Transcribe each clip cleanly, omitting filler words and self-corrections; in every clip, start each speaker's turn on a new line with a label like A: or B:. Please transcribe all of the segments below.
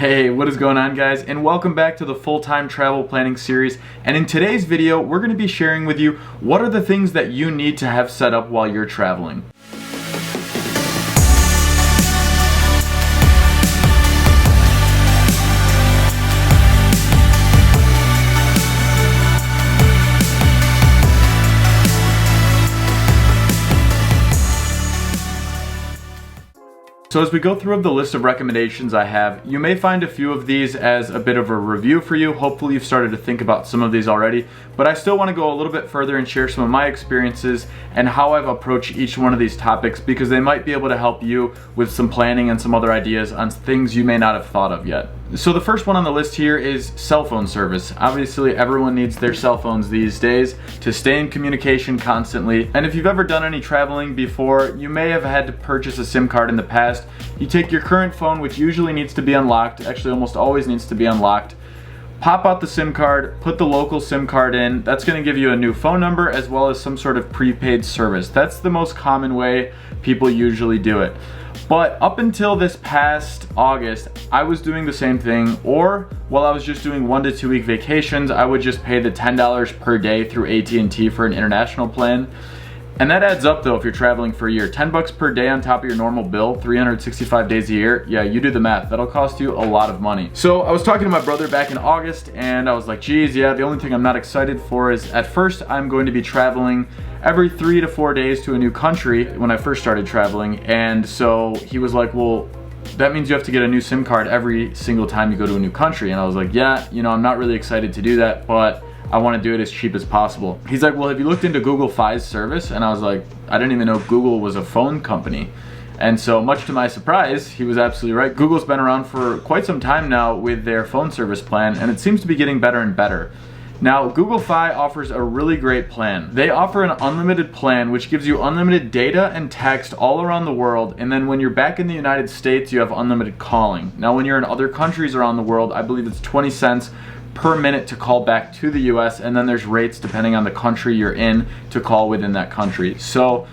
A: Hey, what is going on, guys? And welcome back to the full-time travel planning series. And in today's video, we're going to be sharing with you what are the things that you need to have set up while you're traveling. So as we go through the list of recommendations I have, you may find a few of these as a bit of a review for you. Hopefully you've started to think about some of these already, but I still want to go a little bit further and share some of my experiences and how I've approached each one of these topics, because they might be able to help you with some planning and some other ideas on things you may not have thought of yet. So the first one on the list here is cell phone service. Obviously everyone needs their cell phones these days to stay in communication constantly. And if you've ever done any traveling before, you may have had to purchase a SIM card in the past. You take your current phone, which usually needs to be unlocked, actually almost always needs to be unlocked, pop out the SIM card, put the local SIM card in. That's going to give you a new phone number as well as some sort of prepaid service. That's the most common way people usually do it. But up until this past August, I was doing the same thing, or while I was just doing 1 to 2 week vacations, I would just pay the $10 per day through AT&T for an international plan. And that adds up though if you're traveling for a year. 10 bucks per day on top of your normal bill, 365 days a year. Yeah, you do the math. That'll cost you a lot of money. So I was talking to my brother back in August and I was like, geez, yeah, the only thing I'm not excited for is at first I'm going to be traveling every 3 to 4 days to a new country when I first started traveling. And so he was like, well, that means you have to get a new SIM card every single time you go to a new country. And I was like, yeah, you know, I'm not really excited to do that, but I want to do it as cheap as possible. He's like, well, have you looked into Google Fi's service? And I was like, I didn't even know Google was a phone company. And so much to my surprise, he was absolutely right. Google's been around for quite some time now with their phone service plan, and it seems to be getting better and better. Now, Google Fi offers a really great plan. They offer an unlimited plan which gives you unlimited data and text all around the world, and then when you're back in the United States, you have unlimited calling. Now, when you're in other countries around the world, I believe it's 20 cents per minute to call back to the US, and then there's rates depending on the country you're in to call within that country. So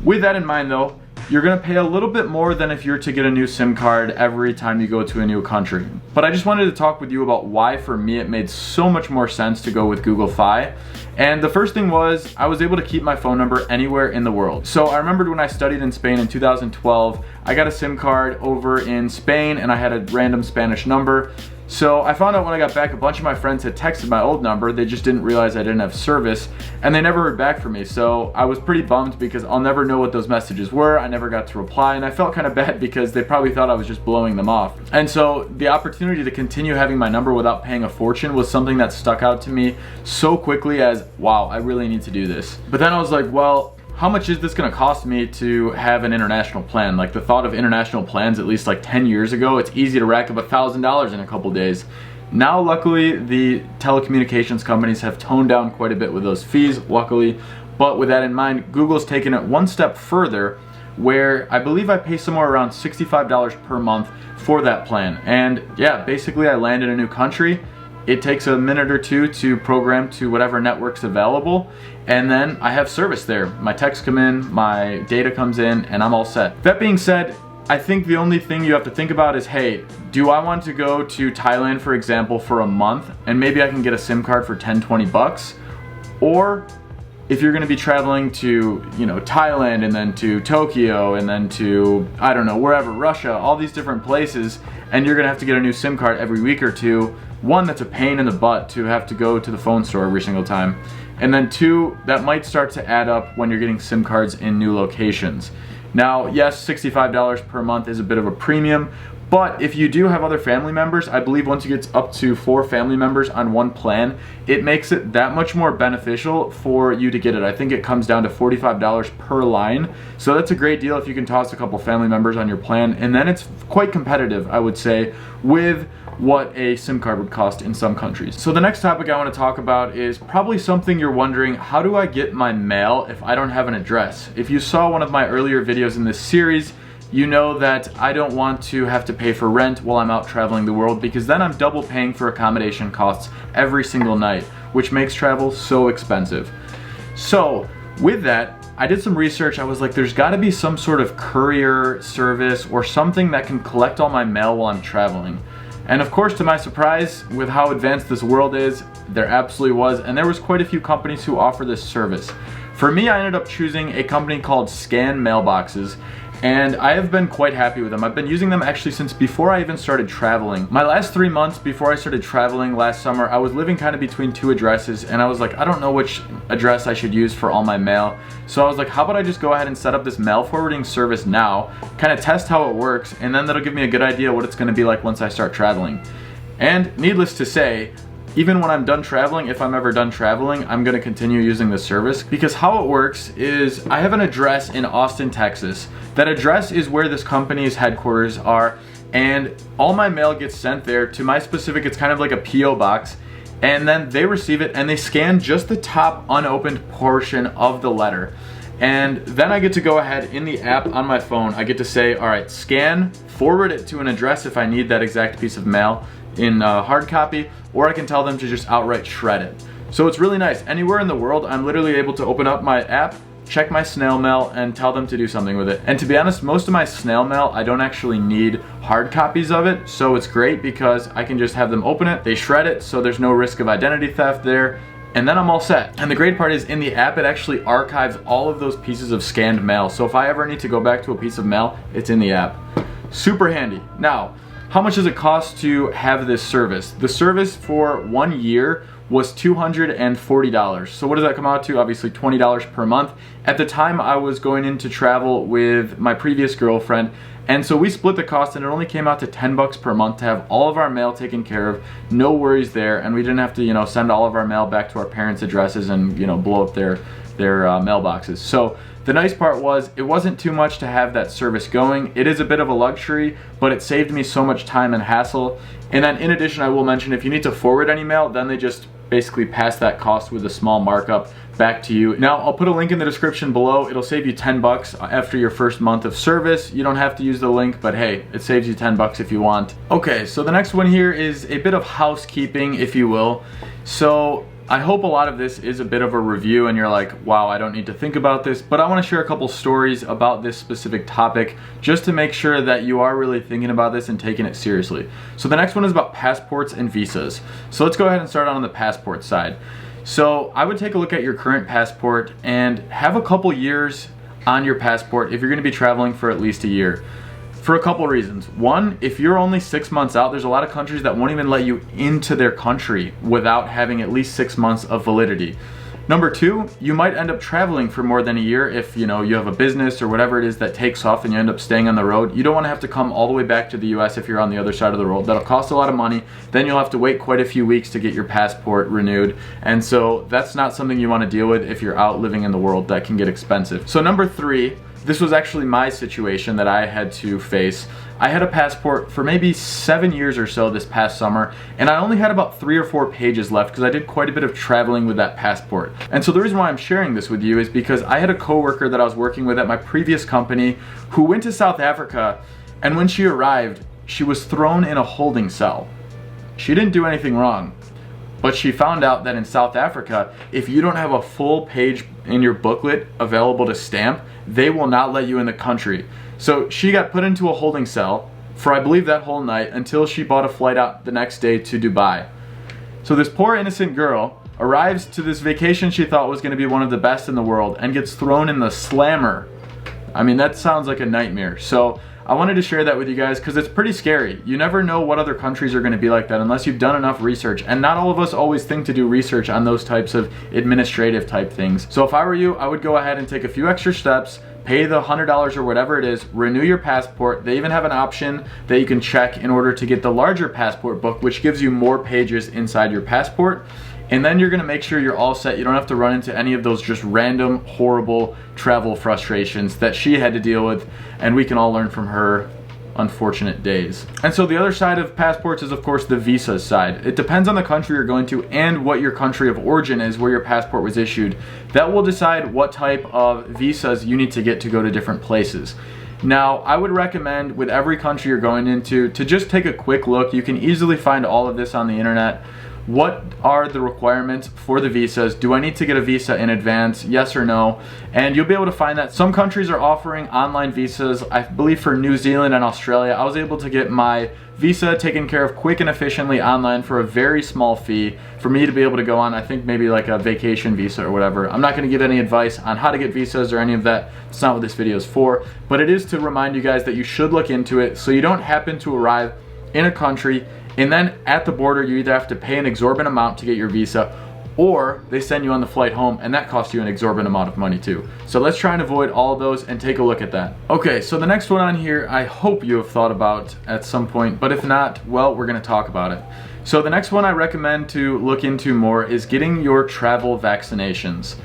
A: with that in mind though, you're gonna pay a little bit more than if you're to get a new SIM card every time you go to a new country. But I just wanted to talk with you about why for me it made so much more sense to go with Google Fi. And the first thing was I was able to keep my phone number anywhere in the world. So I remembered when I studied in Spain in 2012, I got a SIM card over in Spain and I had a random Spanish number. So I found out when I got back, a bunch of my friends had texted my old number. They just didn't realize I didn't have service, and they never heard back from me. So I was pretty bummed because I'll never know what those messages were. I never got to reply, and I felt kind of bad because they probably thought I was just blowing them off. And so the opportunity to continue having my number without paying a fortune was something that stuck out to me so quickly as, wow, I really need to do this. But then I was like, well, how much is this going to cost me to have an international plan? Like the thought of international plans at least like 10 years ago, it's easy to rack up $1,000 in a couple days. Now luckily the telecommunications companies have toned down quite a bit with those fees, luckily. But with that in mind, Google's taken it one step further, where I believe I pay somewhere around $65 per month for that plan. And yeah, basically I land in a new country. It takes a minute or two to program to whatever network's available, and then I have service there. My texts come in, my data comes in, and I'm all set. That being said, I think the only thing you have to think about is, hey, do I want to go to Thailand, for example, for a month, and maybe I can get a SIM card for 10, 20 bucks? Or if you're gonna be traveling to, you know, Thailand and then to Tokyo and then to, I don't know, wherever, Russia, all these different places, and you're gonna have to get a new SIM card every week or two, one, that's a pain in the butt to have to go to the phone store every single time. And then two, that might start to add up when you're getting SIM cards in new locations. Now, yes, $65 per month is a bit of a premium, but if you do have other family members, I believe once you get up to 4 family members on one plan, it makes it that much more beneficial for you to get it. I think it comes down to $45 per line. So that's a great deal if you can toss a couple family members on your plan. And then it's quite competitive, I would say, with what a SIM card would cost in some countries. So the next topic I want to talk about is probably something you're wondering, how do I get my mail if I don't have an address? If you saw one of my earlier videos in this series, you know that I don't want to have to pay for rent while I'm out traveling the world, because then I'm double paying for accommodation costs every single night, which makes travel so expensive. So with that, I did some research. I was like, there's got to be some sort of courier service or something that can collect all my mail while I'm traveling. And of course, to my surprise, with how advanced this world is, there absolutely was, and there was quite a few companies who offer this service. For me, I ended up choosing a company called Scan Mailboxes, and I have been quite happy with them. I've been using them actually since before I even started traveling. My last 3 months before I started traveling last summer, I was living kind of between two addresses, and I was like, I don't know which address I should use for all my mail. So I was like, how about I just go ahead and set up this mail forwarding service now, kind of test how it works, and then that'll give me a good idea what it's gonna be like once I start traveling. And needless to say, even when I'm done traveling, if I'm ever done traveling, I'm gonna continue using this service, because how it works is I have an address in Austin, Texas. That address is where this company's headquarters are, and all my mail gets sent there to my specific, it's kind of like a PO box, and then they receive it and they scan just the top unopened portion of the letter. And then I get to go ahead in the app on my phone, I get to say, all right, scan, forward it to an address if I need that exact piece of mail in hard copy, or I can tell them to just outright shred it. So it's really nice. Anywhere in the world, I'm literally able to open up my app, check my snail mail, and tell them to do something with it. And to be honest, most of my snail mail, I don't actually need hard copies of it, so it's great because I can just have them open it, they shred it, so there's no risk of identity theft there, and then I'm all set. And the great part is in the app, it actually archives all of those pieces of scanned mail. So if I ever need to go back to a piece of mail, it's in the app. Super handy. Now, how much does it cost to have this service? The service for 1 year was $240. So what does that come out to? Obviously $20 per month. At the time, I was going into travel with my previous girlfriend, and so we split the cost, and it only came out to $10 per month to have all of our mail taken care of. No worries there, and we didn't have to, send all of our mail back to our parents' addresses and, blow up their mailboxes. So the nice part was it wasn't too much to have that service going. It is a bit of a luxury, but it saved me so much time and hassle. And then in addition, I will mention if you need to forward any mail, then they just basically pass that cost with a small markup back to you. Now, I'll put a link in the description below. It'll save you $10 after your first month of service. You don't have to use the link, but hey, it saves you $10 if you want. Okay, so the next one here is a bit of housekeeping, if you will. So I hope a lot of this is a bit of a review and you're like, wow, I don't need to think about this, but I want to share a couple stories about this specific topic just to make sure that you are really thinking about this and taking it seriously. So the next one is about passports and visas. So let's go ahead and start on the passport side. So I would take a look at your current passport and have a couple years on your passport if you're going to be traveling for at least a year. For a couple reasons. One, if you're only 6 months out, there's a lot of countries that won't even let you into their country without having at least 6 months of validity. Number two, you might end up traveling for more than a year if you have a business or whatever it is that takes off and you end up staying on the road. You don't want to have to come all the way back to the US if you're on the other side of the world. That'll cost a lot of money. Then you'll have to wait quite a few weeks to get your passport renewed. And so that's not something you want to deal with if you're out living in the world. That can get expensive. So number three, this was actually my situation that I had to face. I had a passport for maybe 7 years or so this past summer, and I only had about 3 or 4 pages left because I did quite a bit of traveling with that passport. And so the reason why I'm sharing this with you is because I had a coworker that I was working with at my previous company who went to South Africa, and when she arrived, she was thrown in a holding cell. She didn't do anything wrong, but she found out that in South Africa, if you don't have a full page in your booklet available to stamp, they will not let you in the country. So she got put into a holding cell for I believe that whole night until she bought a flight out the next day to Dubai. So this poor innocent girl arrives to this vacation she thought was going to be one of the best in the world and gets thrown in the slammer. I mean, that sounds like a nightmare. So I wanted to share that with you guys because it's pretty scary. You never know what other countries are going to be like that unless you've done enough research. And not all of us always think to do research on those types of administrative type things. So if I were you, I would go ahead and take a few extra steps, pay the $100 or whatever it is, renew your passport. They even have an option that you can check in order to get the larger passport book, which gives you more pages inside your passport. And then you're gonna make sure you're all set. You don't have to run into any of those just random, horrible travel frustrations that she had to deal with, and we can all learn from her unfortunate days. And so the other side of passports is of course the visa side. It depends on the country you're going to and what your country of origin is where your passport was issued. That will decide what type of visas you need to get to go to different places. Now, I would recommend with every country you're going into to just take a quick look. You can easily find all of this on the internet. what are the requirements for the visas? Do I need to get a visa in advance? Yes or no? And you'll be able to find that. Some countries are offering online visas. I believe for New Zealand and Australia, I was able to get my visa taken care of quick and efficiently online for a very small fee for me to be able to go on, I think maybe like a vacation visa or whatever. I'm not going to give any advice on how to get visas or any of that. That's not what this video is for, but it is to remind you guys that you should look into it so you don't happen to arrive in a country and then at the border you either have to pay an exorbitant amount to get your visa, or they send you on the flight home and that costs you an exorbitant amount of money too. So let's try and avoid all of those and take a look at that. Okay, so the next one on here, I hope you have thought about at some point, but if not, well, we're gonna talk about it. So the next one I recommend to look into more is getting your travel vaccinations.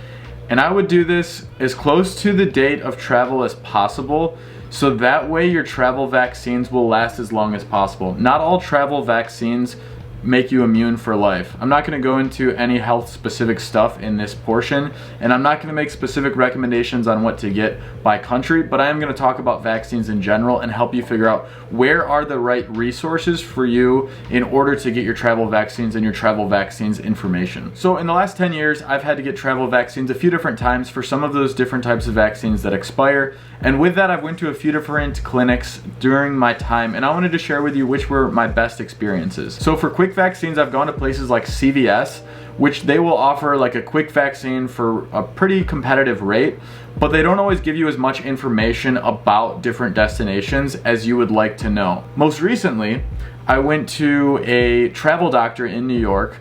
A: And I would do this as close to the date of travel as possible, so that way your travel vaccines will last as long as possible. Not all travel vaccines make you immune for life. I'm not going to go into any health specific stuff in this portion, and I'm not going to make specific recommendations on what to get by country, but I am going to talk about vaccines in general and help you figure out where are the right resources for you in order to get your travel vaccines and your travel vaccines information. So in the last 10 years, I've had to get travel vaccines a few different times for some of those different types of vaccines that expire, and with that I've went to a few different clinics during my time, and I wanted to share with you which were my best experiences. So for quick vaccines, I've gone to places like CVS, which they will offer like a quick vaccine for a pretty competitive rate, but they don't always give you as much information about different destinations as you would like to know. Most recently, I went to a travel doctor in New York,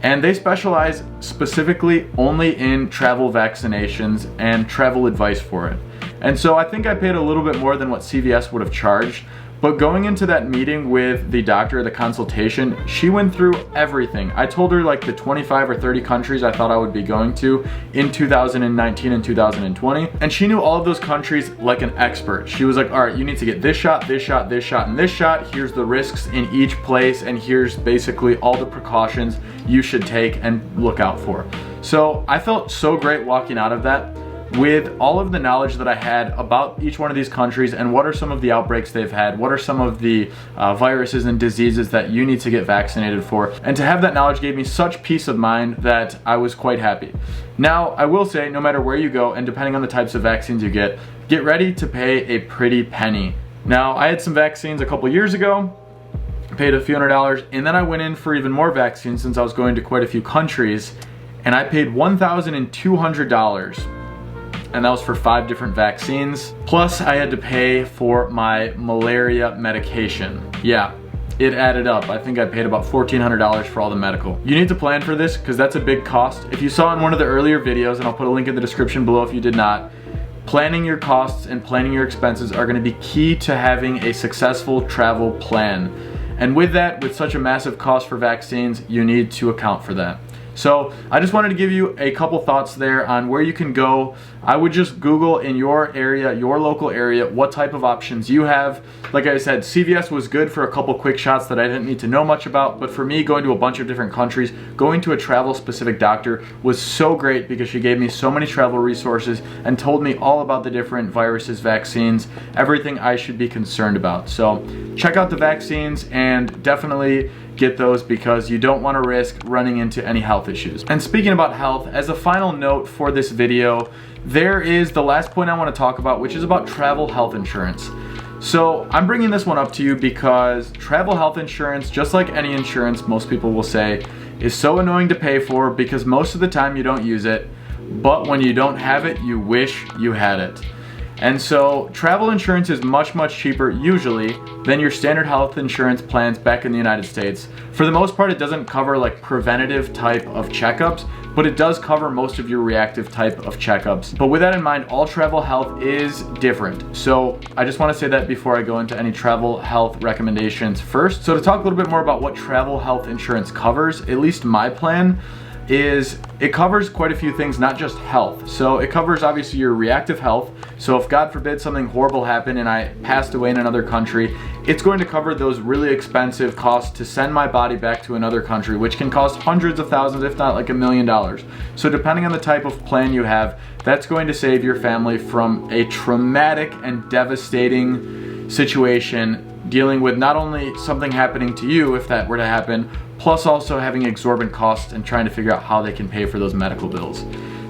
A: and they specialize specifically only in travel vaccinations and travel advice for it. And so I think I paid a little bit more than what CVS would have charged. But going into that meeting with the doctor, the consultation, she went through everything. I told her like the 25 or 30 countries I thought I would be going to in 2019 and 2020. And she knew all of those countries like an expert. She was like, all right, you need to get this shot, this shot, this shot, and this shot. Here's the risks in each place, and here's basically all the precautions you should take and look out for. So I felt so great walking out of that with all of the knowledge that I had about each one of these countries and what are some of the outbreaks they've had, what are some of the viruses and diseases that you need to get vaccinated for. And to have that knowledge gave me such peace of mind that I was quite happy. Now, I will say, no matter where you go and depending on the types of vaccines you get ready to pay a pretty penny. Now, I had some vaccines a couple years ago, paid a few $100s, and then I went in for even more vaccines since I was going to quite a few countries, and I paid $1,200. And that was for 5 different vaccines. Plus I had to pay for my malaria medication. Yeah, it added up. I think I paid about $1,400 for all the medical. You need to plan for this because that's a big cost. If you saw in one of the earlier videos, and I'll put a link in the description below if you did not, planning your costs and planning your expenses are going to be key to having a successful travel plan. And with that, with such a massive cost for vaccines, you need to account for that. So I just wanted to give you a couple thoughts there on where you can go. I would just Google in your area, your local area, what type of options you have. Like I said, CVS was good for a couple quick shots that I didn't need to know much about, but for me, going to a bunch of different countries, going to a travel specific doctor was so great because she gave me so many travel resources and told me all about the different viruses, vaccines, everything I should be concerned about. So check out the vaccines and definitely get those because you don't want to risk running into any health issues. And speaking about health, as a final note for this video, there is the last point I want to talk about, which is about travel health insurance. So I'm bringing this one up to you because travel health insurance, just like any insurance, most people will say, is so annoying to pay for because most of the time you don't use it, but when you don't have it, you wish you had it. And so travel insurance is much, much cheaper usually than your standard health insurance plans back in the United States. For the most part, it doesn't cover like preventative type of checkups, but it does cover most of your reactive type of checkups. But with that in mind, all travel health is different. So I just want to say that before I go into any travel health recommendations first. So to talk a little bit more about what travel health insurance covers, at least my plan, is it covers quite a few things, not just health. So it covers obviously your reactive health. So if God forbid something horrible happened and I passed away in another country, it's going to cover those really expensive costs to send my body back to another country, which can cost hundreds of thousands, if not like $1 million. So depending on the type of plan you have, that's going to save your family from a traumatic and devastating situation dealing with not only something happening to you if that were to happen, plus also having exorbitant costs and trying to figure out how they can pay for those medical bills.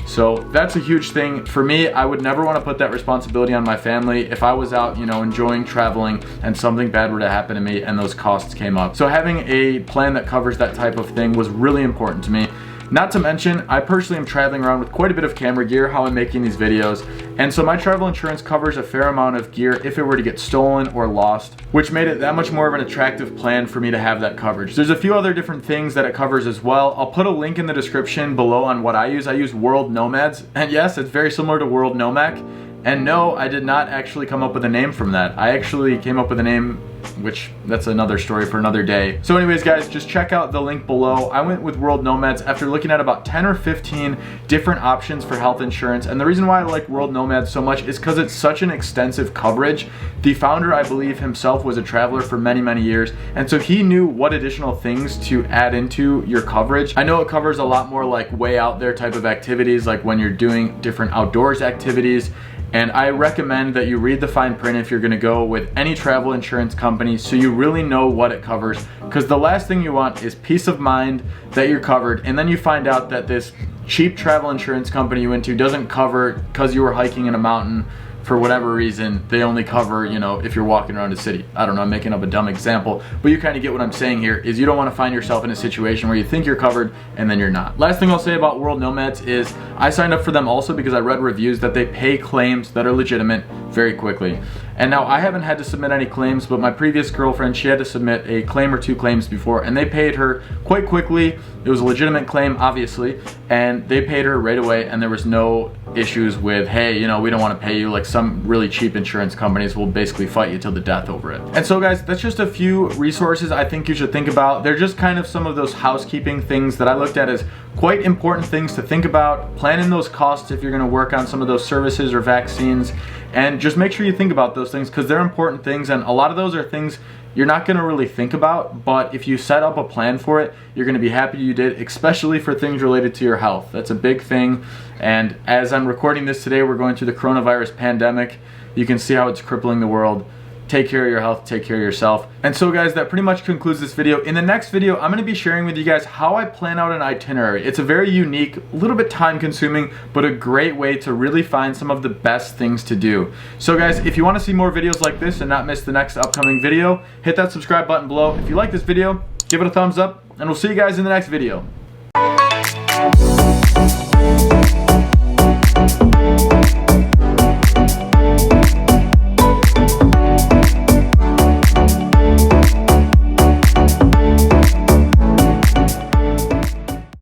A: So that's a huge thing. For me, I would never want to put that responsibility on my family if I was out, enjoying traveling and something bad were to happen to me and those costs came up. So having a plan that covers that type of thing was really important to me. Not to mention, I personally am traveling around with quite a bit of camera gear how I'm making these videos, and so my travel insurance covers a fair amount of gear if it were to get stolen or lost, which made it that much more of an attractive plan for me to have that coverage. There's a few other different things that it covers as well. I'll put a link in the description below on what I use. I use World Nomads, and yes, it's very similar to World Nomac. And no, I did not actually come up with a name from that. I actually came up with a name, which that's another story for another day. So anyways, guys, just check out the link below. I went with World Nomads after looking at about 10 or 15 different options for health insurance. And the reason why I like World Nomads so much is because it's such an extensive coverage. The founder, I believe himself, was a traveler for many, many years. And so he knew what additional things to add into your coverage. I know it covers a lot more like way out there type of activities, like when you're doing different outdoors activities. And I recommend that you read the fine print if you're gonna go with any travel insurance company so you really know what it covers, because the last thing you want is peace of mind that you're covered and then you find out that this cheap travel insurance company you went to doesn't cover because you were hiking in a mountain for whatever reason. They only cover, if you're walking around a city. I don't know, I'm making up a dumb example, but you kind of get what I'm saying here, is you don't want to find yourself in a situation where you think you're covered and then you're not. Last thing I'll say about World Nomads is I signed up for them also because I read reviews that they pay claims that are legitimate very quickly. And now I haven't had to submit any claims, but my previous girlfriend, she had to submit a claim or 2 claims before, and they paid her quite quickly. It was a legitimate claim, obviously, and they paid her right away, and there was no issues with, hey, we don't want to pay you, like some really cheap insurance companies will basically fight you till the death over it. And so guys, that's just a few resources I think you should think about. They're just kind of some of those housekeeping things that I looked at as quite important things to think about. Plan in those costs if you're going to work on some of those services or vaccines, and just make sure you think about those things because they're important things, and a lot of those are things you're not going to really think about, but if you set up a plan for it, you're going to be happy you did, especially for things related to your health. That's a big thing, and as I'm recording this today, we're going through the coronavirus pandemic. You can see how it's crippling the world. Take care of your health, take care of yourself. And so guys, that pretty much concludes this video. In the next video, I'm gonna be sharing with you guys how I plan out an itinerary. It's a very unique, a little bit time consuming, but a great way to really find some of the best things to do. So guys, if you wanna see more videos like this and not miss the next upcoming video, hit that subscribe button below. If you like this video, give it a thumbs up, and we'll see you guys in the next video.